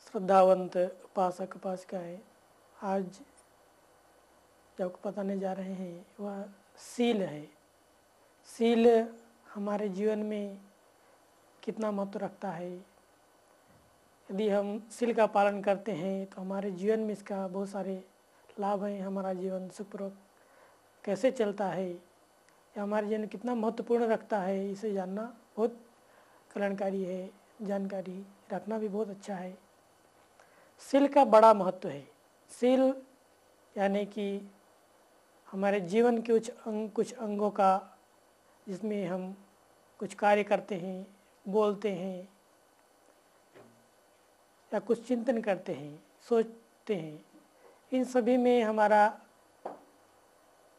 श्रद्धावंत उपासक उपासिकाएं, आज जो आपको बताने जा रहे हैं वह सील है। सील हमारे जीवन में कितना महत्व रखता है। यदि हम सील का पालन करते हैं तो हमारे जीवन में इसका बहुत सारे लाभ हैं। हमारा जीवन सुखपूर्वक कैसे चलता है या हमारे जीवन कितना महत्वपूर्ण रखता है, इसे जानना बहुत कल्याणकारी है। जानकारी रखना भी बहुत अच्छा है। सील का बड़ा महत्व है। सील यानी कि हमारे जीवन के कुछ अंगों का, जिसमें हम कुछ कार्य करते हैं, बोलते हैं या कुछ चिंतन करते हैं, सोचते हैं, इन सभी में हमारा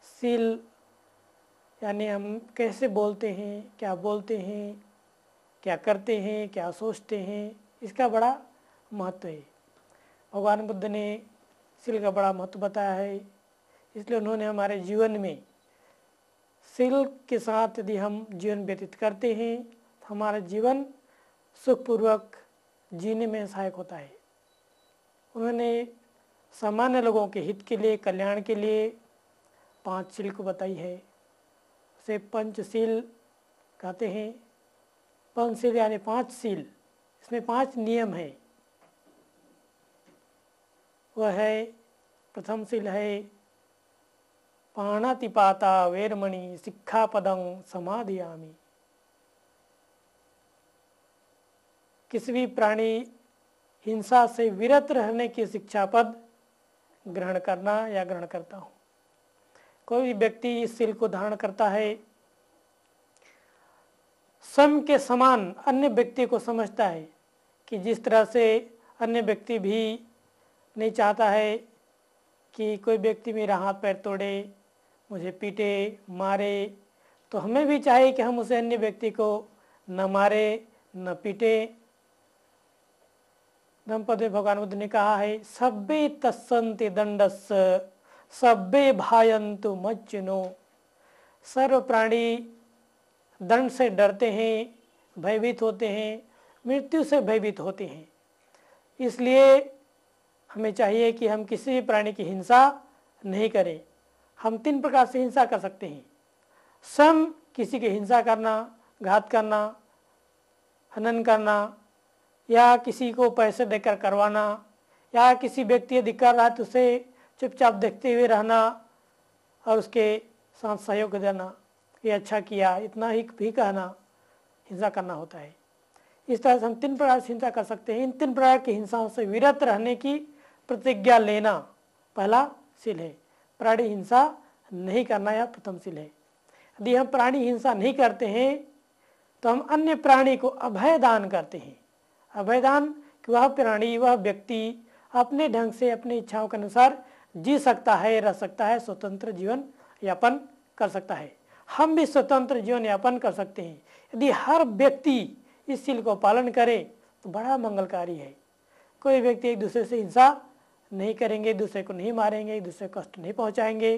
सील यानी हम कैसे बोलते हैं, क्या करते हैं, क्या सोचते हैं, इसका बड़ा महत्व है। भगवान बुद्ध ने सील का बड़ा महत्व बताया है, इसलिए उन्होंने हमारे जीवन में सील के साथ यदि हम जीवन व्यतीत करते हैं तो हमारा जीवन सुखपूर्वक जीने में सहायक होता है। उन्होंने सामान्य लोगों के हित के लिए, कल्याण के लिए 5 सील को बताई है। उसे पंचशील कहते हैं। पंचशील यानी 5 सील, इसमें 5 नियम है। वह है, प्रथम सील है पाणातिपाता वेरमणि सिक्खापदं समादियामि। किसी भी प्राणी हिंसा से विरत रहने की शिक्षा पद ग्रहण करना या ग्रहण करता हूँ। कोई भी व्यक्ति इस सील को धारण करता है, स्वयं के समान अन्य व्यक्ति को समझता है कि जिस तरह से अन्य व्यक्ति भी नहीं चाहता है कि कोई व्यक्ति मेरा हाथ पैर तोड़े, मुझे पीटे, मारे, तो हमें भी चाहिए कि हम उसे अन्य व्यक्ति को न मारे न पीटे। धम्मपद में भगवान बुद्ध ने कहा है, सब्बे तस्सन्ति दंडस्य सब्बे भायन्तु मज्जनो। सर्व प्राणी दंड से डरते हैं, भयभीत होते हैं, मृत्यु से भयभीत होते हैं। इसलिए हमें चाहिए कि हम किसी भी प्राणी की हिंसा नहीं करें। हम 3 प्रकार से हिंसा कर सकते हैं। स्वयं किसी की हिंसा करना, घात करना, हनन करना, या किसी को पैसे देकर करवाना, या किसी व्यक्ति यदि कर रहा है तो उसे चुपचाप देखते हुए रहना और उसके साथ सहयोग देना, ये अच्छा किया, इतना ही भी कहना, हिंसा करना होता है। इस तरह से हम 3 प्रकार से हिंसा कर सकते हैं। इन 3 प्रकार की हिंसाओं से विरत रहने की प्रतिज्ञा लेना पहला सील है। प्राणी हिंसा नहीं करना यह प्रथम सील है। यदि हम प्राणी हिंसा नहीं करते हैं तो हम अन्य प्राणी को अभय दान करते हैं। अभय दान कि वह प्राणी, वह व्यक्ति अपने ढंग से अपनी इच्छाओं के अनुसार जी सकता है, रह सकता है, स्वतंत्र जीवन यापन कर सकता है। हम भी स्वतंत्र जीवन यापन कर सकते हैं यदि हर व्यक्ति इस सील को पालन करे तो बड़ा मंगलकारी है। कोई व्यक्ति एक दूसरे से हिंसा नहीं करेंगे, दूसरे को नहीं मारेंगे, एक दूसरे को कष्ट नहीं पहुंचाएंगे,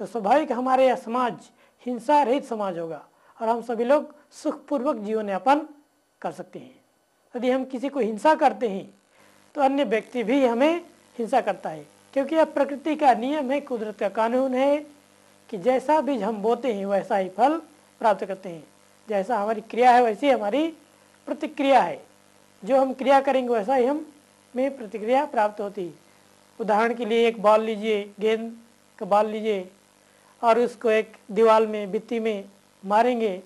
तो स्वाभाविक हमारे यह समाज हिंसा रहित समाज होगा और हम सभी लोग सुखपूर्वक जीवन यापन कर सकते हैं। यदि हम किसी को हिंसा करते हैं तो अन्य व्यक्ति भी हमें हिंसा करता है, क्योंकि यह प्रकृति का नियम है, कुदरत का कानून है कि जैसा बीज हम बोते हैं वैसा ही फल प्राप्त करते हैं। जैसा हमारी क्रिया है वैसी हमारी प्रतिक्रिया है। जो हम क्रिया करेंगे वैसा ही हमें प्रतिक्रिया प्राप्त होती है। उदाहरण के लिए एक बॉल लीजिए, गेंद का बॉल लीजिए और उसको एक दीवार में, भित्ति में मारेंगे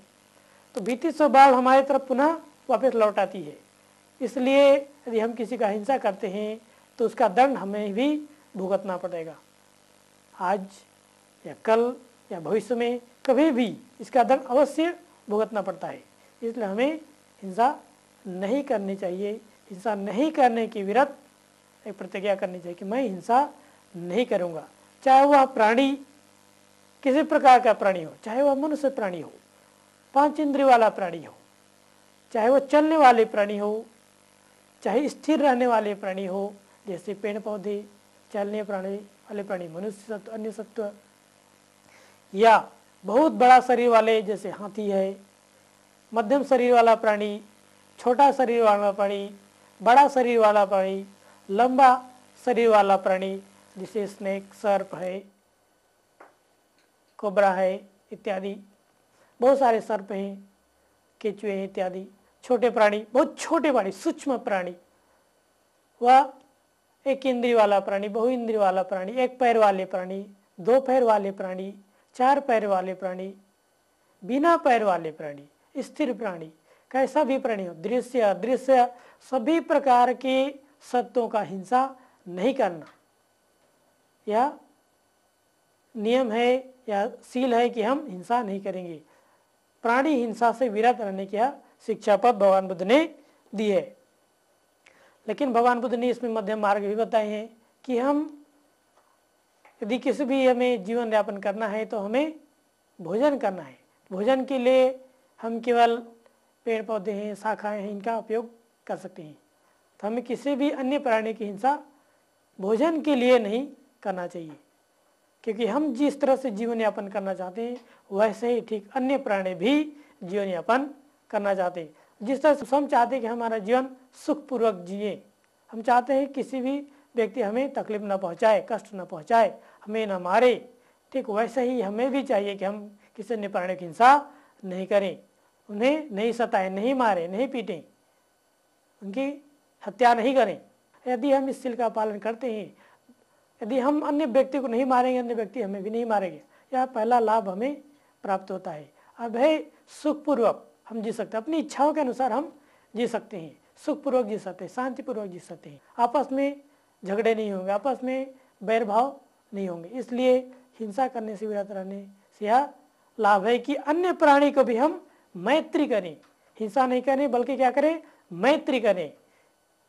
तो भित्ति से बॉल हमारी तरफ पुनः वापस लौट आती है। इसलिए यदि हम किसी का हिंसा करते हैं तो उसका दंड हमें भी भुगतना पड़ेगा। आज या कल या भविष्य में कभी भी इसका दंड अवश्य भुगतना पड़ता है। इसलिए हमें हिंसा नहीं करनी चाहिए। हिंसा नहीं करने की विरत एक प्रतिज्ञा करनी चाहिए कि मैं हिंसा नहीं करूँगा। चाहे वह प्राणी किसी प्रकार का प्राणी हो, चाहे वह मनुष्य प्राणी हो, 5 इंद्रिय वाला प्राणी हो, चाहे वह चलने वाले प्राणी हो, चाहे स्थिर रहने वाले प्राणी हो, जैसे पेड़ पौधे, चलने प्राणी वाले प्राणी मनुष्य सत्व, अन्य सत्व, या बहुत बड़ा शरीर वाले जैसे हाथी है, मध्यम शरीर वाला प्राणी, छोटा शरीर वाला प्राणी, बड़ा शरीर वाला प्राणी, लंबा शरीर वाला प्राणी, जिसे स्नेक, सर्प है, कोबरा है इत्यादि, बहुत सारे सर्प हैं, केचुए हैं इत्यादि। छोटे प्राणी, बहुत छोटे प्राणी, सूक्ष्म प्राणी, वह एक इंद्रिय वाला प्राणी, बहु इंद्रिय वाला प्राणी, एक पैर वाले प्राणी, दो पैर वाले प्राणी, चार पैर वाले प्राणी, बिना पैर वाले प्राणी, स्थिर प्राणी, कैसा भी प्राणी हो, दृश्य अदृश्य सभी प्रकार के सत्यों का हिंसा नहीं करना, यह नियम है या सील है कि हम हिंसा नहीं करेंगे। प्राणी हिंसा से विरत रहने की शिक्षा पद भगवान बुद्ध ने दी है। लेकिन भगवान बुद्ध ने इसमें मध्यम मार्ग भी बताए हैं कि हम यदि किसी भी हमें जीवन यापन करना है तो हमें भोजन करना है। भोजन के लिए हम केवल पेड़ पौधे हैं, शाखाएं हैं, इनका उपयोग कर सकते हैं। तो हमें किसी भी अन्य प्राणी की हिंसा भोजन के लिए नहीं करना चाहिए, क्योंकि हम जिस तरह से जीवन यापन करना चाहते हैं वैसे ही ठीक अन्य प्राणी भी जीवन यापन करना चाहते हैं। जिस तरह से हम चाहते हैं कि हमारा जीवन सुखपूर्वक जिए, हम चाहते हैं किसी भी व्यक्ति हमें तकलीफ न पहुंचाए, कष्ट न पहुंचाए, हमें न मारे, ठीक वैसे ही हमें भी चाहिए कि हम किसी अन्य प्राणी की हिंसा नहीं करें, उन्हें नहीं सताएं, नहीं मारें, नहीं पीटें, उनकी हत्या नहीं करें। यदि हम इस सील का पालन करते हैं, यदि हम अन्य व्यक्ति को नहीं मारेंगे, अन्य व्यक्ति हमें भी नहीं मारेंगे, यह पहला लाभ हमें प्राप्त होता है। अब है सुखपूर्वक हम जी सकते हैं, अपनी इच्छाओं के अनुसार हम जी सकते हैं, सुखपूर्वक जी सकते हैं, शांतिपूर्वक जी सकते हैं, आपस में झगड़े नहीं होंगे, आपस में बैरभाव नहीं होंगे। इसलिए हिंसा करने से विरत रहने से यह लाभ है कि अन्य प्राणी को भी हम मैत्री करें, हिंसा नहीं करें बल्कि क्या करें, मैत्री करें।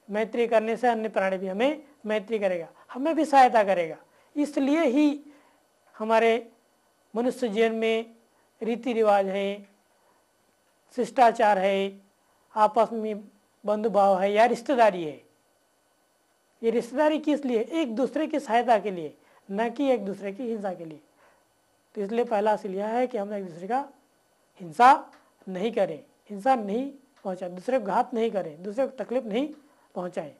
मैत्री करने से अन्य प्राणी भी हमें मैत्री करेगा, हमें भी सहायता करेगा। इसलिए ही हमारे मनुष्य जीवन में रीति रिवाज है, शिष्टाचार है, आपस में बंधुभाव है या रिश्तेदारी है। ये रिश्तेदारी किस लिए? एक दूसरे की सहायता के लिए, न कि एक दूसरे की हिंसा के लिए। तो इसलिए पहला सील यह है कि हम एक दूसरे का हिंसा नहीं करें, हिंसा नहीं पहुंचाए, दूसरे को घात नहीं करें, दूसरे को तकलीफ नहीं पहुंचाए।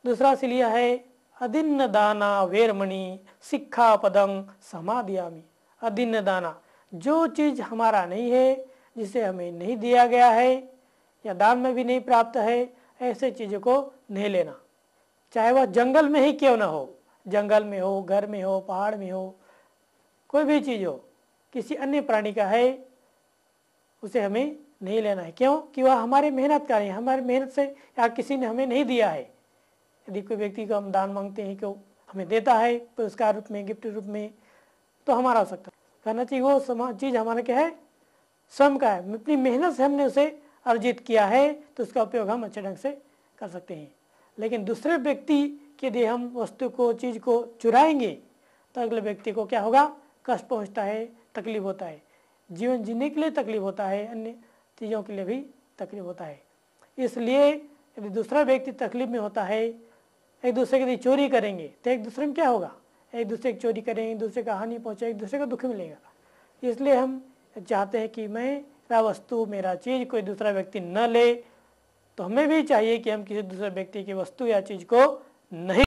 दूसरा सील यह है अदिन्न दाना वेरमणि सिक्खापदं समादियामि। अदिन्न दाना, जो चीज हमारा नहीं है, जिसे हमें नहीं दिया गया है या दान में भी नहीं प्राप्त है, ऐसे चीजों को नहीं लेना, चाहे वह जंगल में ही क्यों ना हो, जंगल में हो, घर में हो, पहाड़ में हो, कोई भी चीज हो, किसी अन्य प्राणी का है, उसे हमें नहीं लेना है। क्यों? कि वह हमारे मेहनत का नहीं, हमारी मेहनत से या किसी ने हमें नहीं दिया है। यदि कोई व्यक्ति को हम दान मांगते हैं कि वो हमें देता है पुरस्कार रूप में, गिफ्ट रूप में, तो हमारा हो सकता है, कहना चाहिए वो चीज हमारा क्या है, स्वयं का है, अपनी मेहनत से हमने उसे अर्जित किया है, तो उसका उपयोग हम अच्छे ढंग से कर सकते हैं। लेकिन दूसरे व्यक्ति के यदि हम वस्तु को, चीज को चुराएंगे तो अगले व्यक्ति को क्या होगा, कष्ट पहुंचता है, तकलीफ होता है, जीवन जीने के लिए तकलीफ होता है, अन्य चीज़ों के लिए भी तकलीफ होता है। इसलिए यदि दूसरा व्यक्ति तकलीफ में होता है, एक दूसरे की यदि चोरी करेंगे तो एक दूसरे में क्या होगा, एक दूसरे की चोरी करेंगे, एक दूसरे का हानि पहुंचे, एक दूसरे को दुख मिलेगा। इसलिए हम चाहते हैं कि मेरा वस्तु, मेरा चीज़ कोई दूसरा व्यक्ति न ले, तो हमें भी चाहिए कि हम किसी दूसरे व्यक्ति की वस्तु या चीज़ को नहीं